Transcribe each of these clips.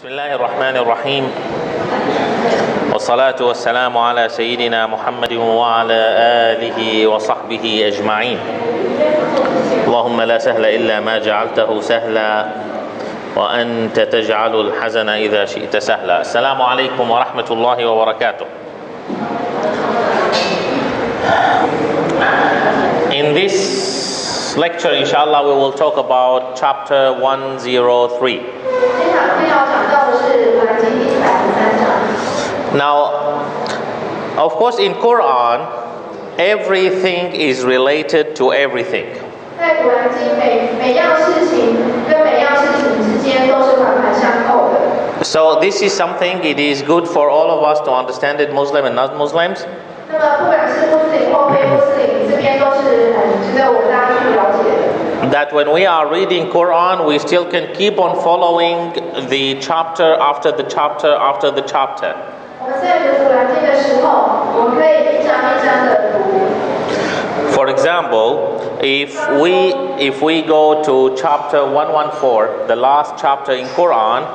بسم الله الرحمن الرحيم والصلاة والسلام على سيدنا محمد وعلى آله وصحبه أجمعين اللهم لا سهل إلا ما جعلته سهلا وأنت تجعل الحزن إذا شئت سهلا. السلام عليكم ورحمة الله وبركاته. In this lecture, inshallah, we will talk about chapter 103. Now, of course, in Quran, everything is related to everything. So this is something, it is good for all of us to understand it, Muslim and non-Muslims. That when we are reading Quran, we still can keep on following the chapter after the chapter after the chapter. For example, if we go to chapter 114, the last chapter in Quran,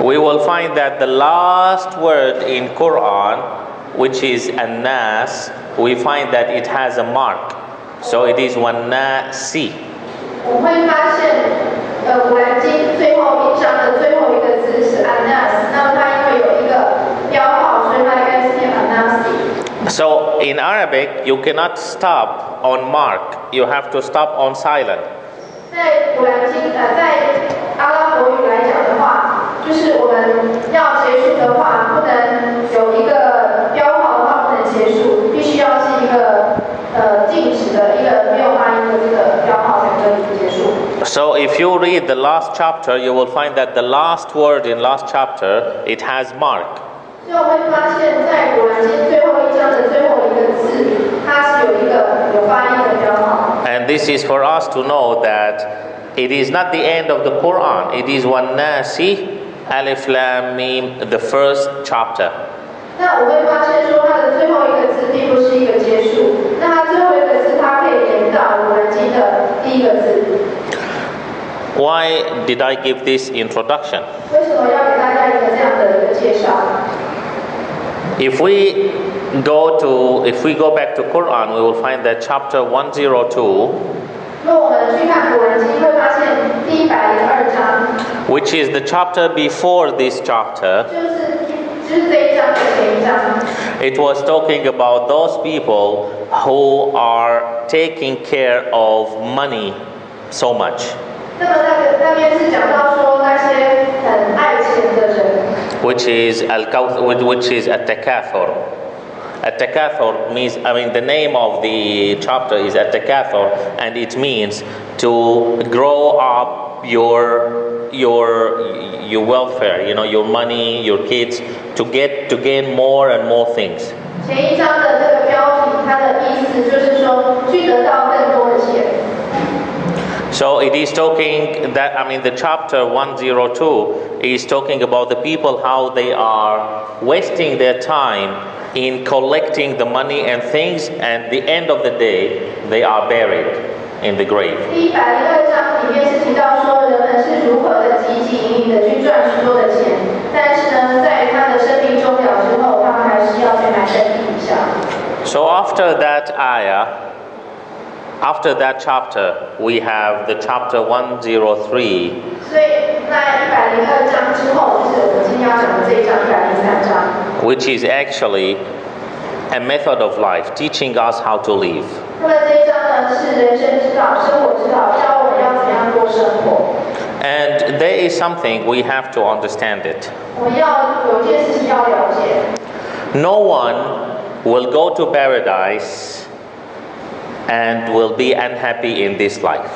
we will find that the last word in Quran, which is An-Nas, we find that it has a mark. So it is Wan-Nasi. So in Arabic, you cannot stop on mark. You have to stop on silent. So if you read the last chapter, you will find that the last word in last chapter, it has mark. And this is for us to know that it is not the end of the Quran. It is Wan-Nasi, Alif Lam Mim, the first chapter. Why did I give this introduction? If we go back to Quran, we will find that chapter 102, which is the chapter before this chapter, it was talking about those people who are taking care of money so much. Which is At-Takathur. At-Takathur means, the name of the chapter is At-Takathur, and it means to grow up your welfare, your money, your kids, to gain more and more things. So it is talking that, the chapter 102 is talking about the people, how they are wasting their time in collecting the money and things, and at the end of the day, they are buried in the grave. So after that ayah, after that chapter, we have the chapter 103, which is actually a method of life, teaching us how to live. And there is something we have to understand it. No one will go to paradise and will be unhappy in this life.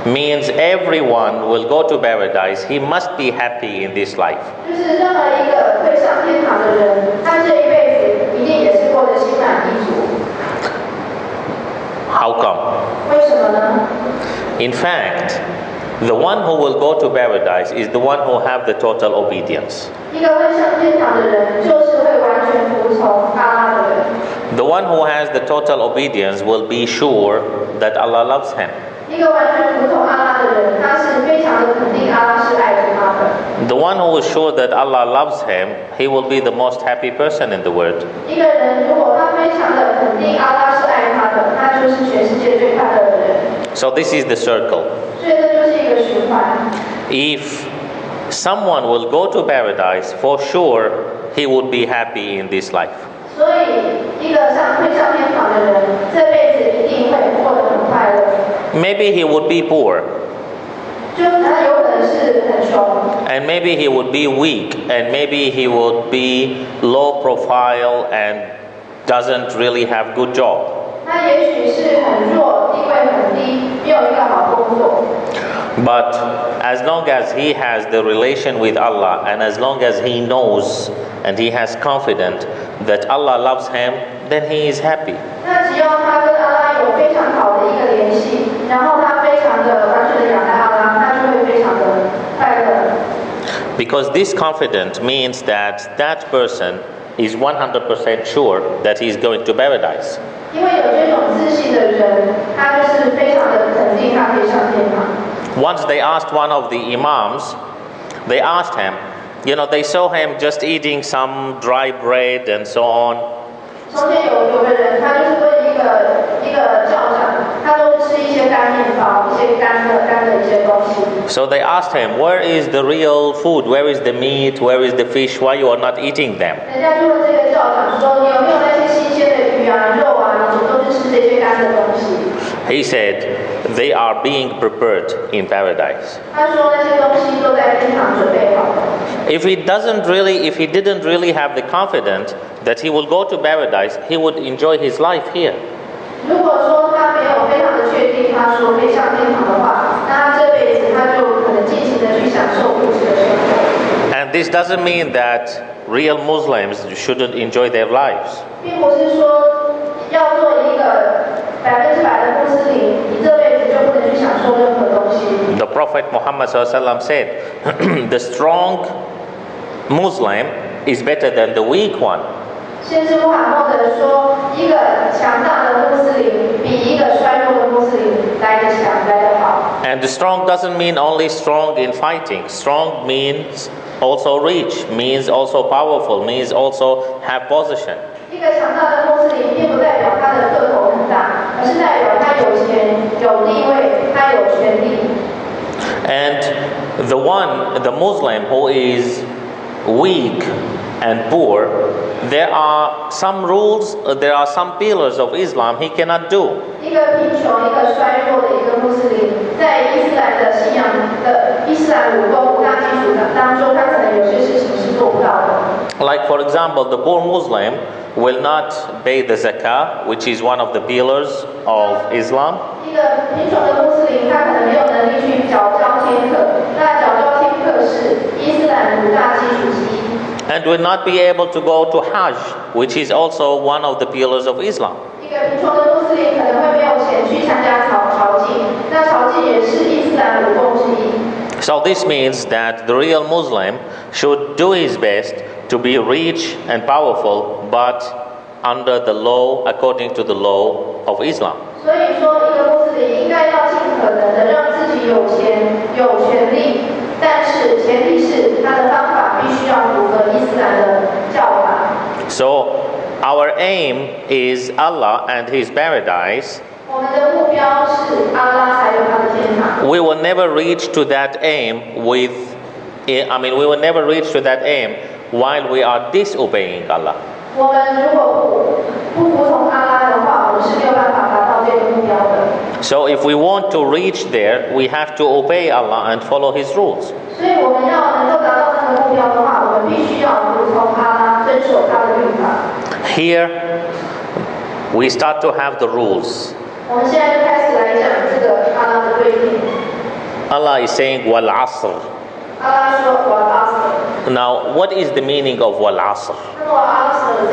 Means everyone will go to paradise, he must be happy in this life. How come? In fact, the one who will go to paradise is the one who have the total obedience. The one who has the total obedience will be sure that Allah loves him. 一个完全服从阿拉的人，他是非常的肯定阿拉是爱着他的。The one who is sure that Allah loves him, he will be the most happy person in the world. 一个人如果他非常的肯定阿拉是爱他的，他就是全世界最快乐的人。So this is the circle. 所以这就是一个循环。If someone will go to paradise, for sure he would be happy in this life. 所以一个会上天堂的人，这辈子一定会过得很快乐。Maybe he would be poor. 就他有可能是很穷。And maybe he would be weak, and maybe he would be low profile and doesn't really have good job. 他也许是很弱，地位很低，没有一个好工作。But as long as he has the relation with Allah, and as long as he knows and he has confidence that Allah loves him, then he is happy. 那只要他跟阿拉有非常好的一个联系，然后他非常的完全的仰赖阿拉，他就会非常的快乐。Because this confidence means that that person is 100% sure that he is going to paradise. 因为有这种自信的人，他就是非常的肯定他可以上天堂。Once they asked one of the imams, they asked him, they saw him just eating some dry bread and so on. 从前有个人，他就是问一个教长，他都吃一些干面包，一些干的一些东西。So they asked him, where is the real food? Where is the meat? Where is the fish? Why you are not eating them? 人家就问这个教长说，你有没有那些新鲜的鱼啊、肉啊？你怎么都是吃这些干的东西？ He said, they are being prepared in paradise. 他说那些东西都在天堂准备好了。If he didn't really have the confidence that he will go to paradise, he would enjoy his life here. 如果说他没有非常的确定，他说可以上天堂的话，那他这辈子他就可能尽情的去享受物质的生活。And this doesn't mean that real Muslims shouldn't enjoy their lives. 并不是说要做一个100%的穆斯林，你这辈子就不能去享受任何东西。The Prophet Muhammad said, the strong Muslim is better than the weak one. 先知穆罕默德说，一个强大的穆斯林比一个衰弱的穆斯林来得强，来得好。And the strong doesn't mean only strong in fighting. Strong means also rich, means also powerful, means also have position. 一个强大的穆斯林并不代表他的个头很大，而是代表他有钱、有地位、他有权利。And the Muslim who is weak and poor, there are some rules, there are some pillars of Islam he cannot do. 一个贫穷、一个衰弱的一个穆斯林，在伊斯兰的信仰的伊斯兰五大基础当中，他可能有些事情是做不到的。Like for example, the poor Muslim will not pay the zakah, which is one of the pillars of Islam. 一个贫穷的穆斯林，他可能没有能力去缴交天课，那缴交天课是伊斯兰五大基础之一。And will not be able to go to Hajj, which is also one of the pillars of Islam. 一个贫穷的穆斯林可能会没有钱去参加朝觐，那朝觐也是伊斯兰五功之一。So this means that the real Muslim should do his best to be rich and powerful, but under the law, according to the law of Islam. 所以说，一个穆斯林应该要尽可能的让自己有钱、有权利，但是前提是他的方法必须要符合伊斯兰的教法。So our aim is Allah and His paradise. 我们的目标是阿拉还有他的天堂。We will never reach to that aim we will never reach to that aim while we are disobeying Allah. 我们如果不服从阿拉的话，我们是没有办法达到这个目标的。So if we want to reach there, we have to obey Allah and follow His rules. 所以我们要能够达到这个目标的话，我们必须要服从阿拉，遵守他的律法。Here, we start to have the rules. 我们现在就开始来讲这个阿拉的规定。Allah is saying, Wal-Asr. 阿拉说Al-Asr。Now, what is the meaning of Wal-Asr? 那么 Al-Asr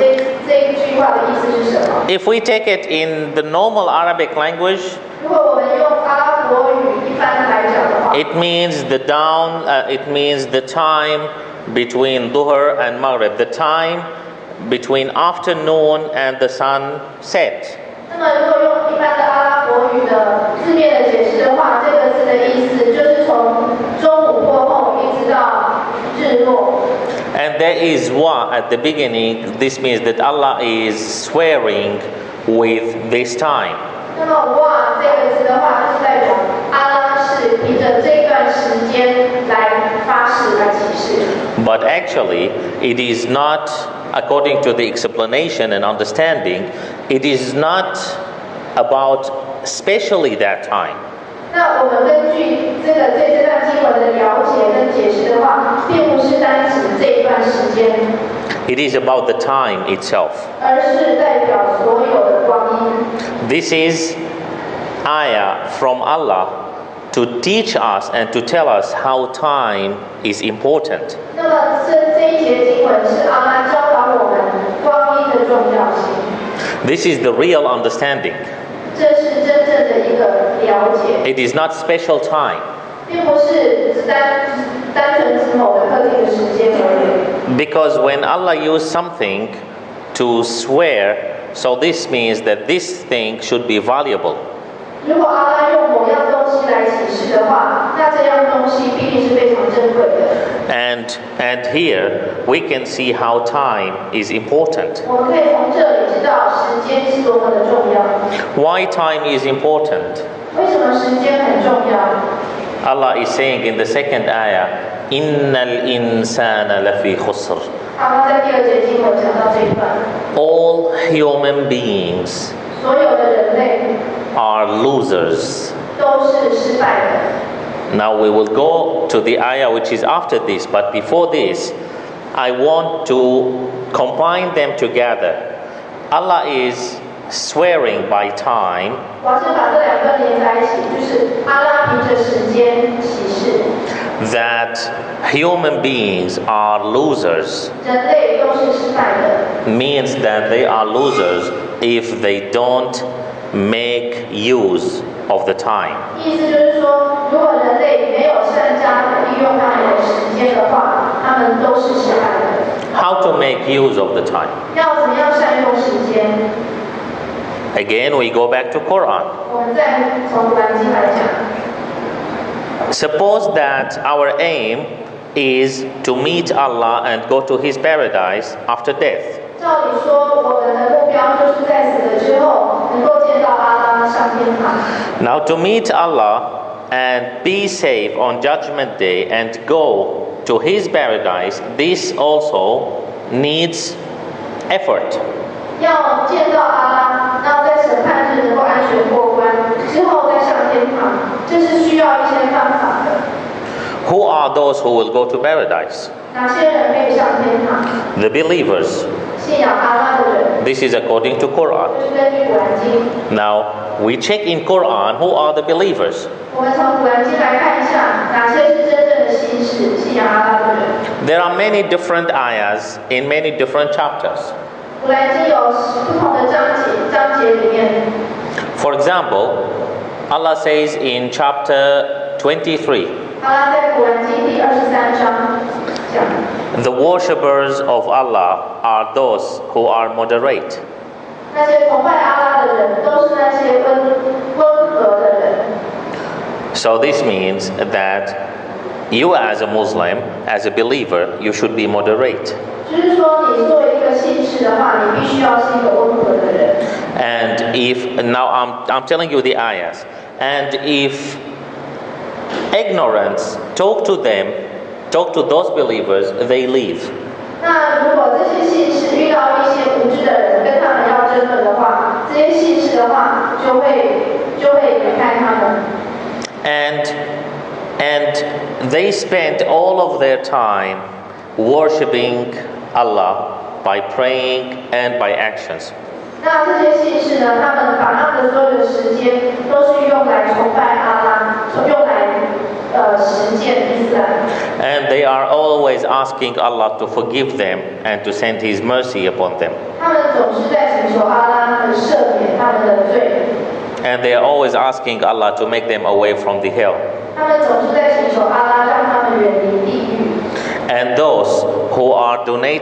这一句话的意思是什么？ If we take it in the normal Arabic language, 如果我们用阿拉伯语一般来讲的话， it means it means the time between Dhuhr and Maghrib, the time between afternoon and the sun set. 那么如果用一般的阿拉伯语的字面的解释的话，这个字的意思就是从中午过后一直到日落。And there is wa at the beginning. This means that Allah is swearing with this time. 那么哇这个词的话，就是代表阿拉是凭着这段时间来发誓来起誓。But actually, it is not, according to the explanation and understanding, it is not about especially that time. 那我们根据这段经文的了解跟解释的话，并不是单指这一段时间。It is about the time itself. 而是代表所有的光阴。This is ayah from Allah to teach us and to tell us how time is important. 那么这一节经文是阿拉教导我们光阴的重要性。This is the real understanding. 这是真正的一个了解。It is not special time. 并不是单纯指某个特定的时间而已。Because when Allah used something to swear, so this means that this thing should be valuable. 如果阿拉用某样东西来启示的话，那这样东西必定是非常珍贵的。And here we can see how time is important. 我们可以从这里知道时间是多么的重要。Why time is important? 为什么时间很重要？ Allah is saying in the second ayah, إِنَّ الْإِنسَانَ لَفِي خُسْرٍ. 阿拉在第二节经文讲到这一段。All human beings 所有的人类 are losers. 都是失败的。 Now we will go to the ayah which is after this, but before this, I want to combine them together. Allah is swearing by time 我要先把这两段连在一起，就是阿拉凭着时间启示， that human beings are losers. 人类都是失败的， Means that they are losers if they don't make use of the time. 意思就是说，如果人类没有善加的利用他们的时间的话，他们都是失败的。 How to make use of the time? 要怎么样善用时间？ Again, we go back to Quran. 我们再从古兰经来讲。 Suppose that our aim is to meet Allah and go to His paradise after death. 照理说，我们的目标就是在死了之后能够见到阿拉上天堂。 Now, to meet Allah and be safe on Judgment Day and go to His paradise, this also needs effort. 要见到阿拉，然后在审判日能够安全过关，之后再上天堂，这是需要一些方法的。 Who are those who will go to paradise? 哪些人可以上天堂？ The believers. 信仰阿拉的人， This is according to Quran. 就是根据古兰经。 Now, we check in Quran who are the believers. 我们从古兰经来看一下，哪些是真正的信士、信仰阿拉的人。 There are many different ayahs in many different chapters. 古兰经有不同的章节里面。 For example, Allah says in chapter 23, 阿拉在古兰经第23章讲。 the worshippers of Allah are those who are moderate. 那些崇拜阿拉的人，都是那些温和的人。 So this means that you as a Muslim, as a believer, you should be moderate. 就是说，你作为一个信士的话，你必须要是一个温和的人。 And if, now I'm telling you the ayahs, and if ignorance talk to those believers, they leave. 那如果这些信士遇到一些无知的人，跟他们要争论的话，这些信士的话就会离开他们。 And they spent all of their time worshiping Allah by praying and by actions. 那这些信士呢，他们把他们的所有的时间都是用来崇拜阿拉，用来实践伊斯兰。 And they are always asking Allah to forgive them and to send His mercy upon them. 他们总是在请求阿拉能赦免他们的罪。 And they are always asking Allah to make them away from the hell. 他们总是在请求阿拉让他们远离地狱。 And those who are donating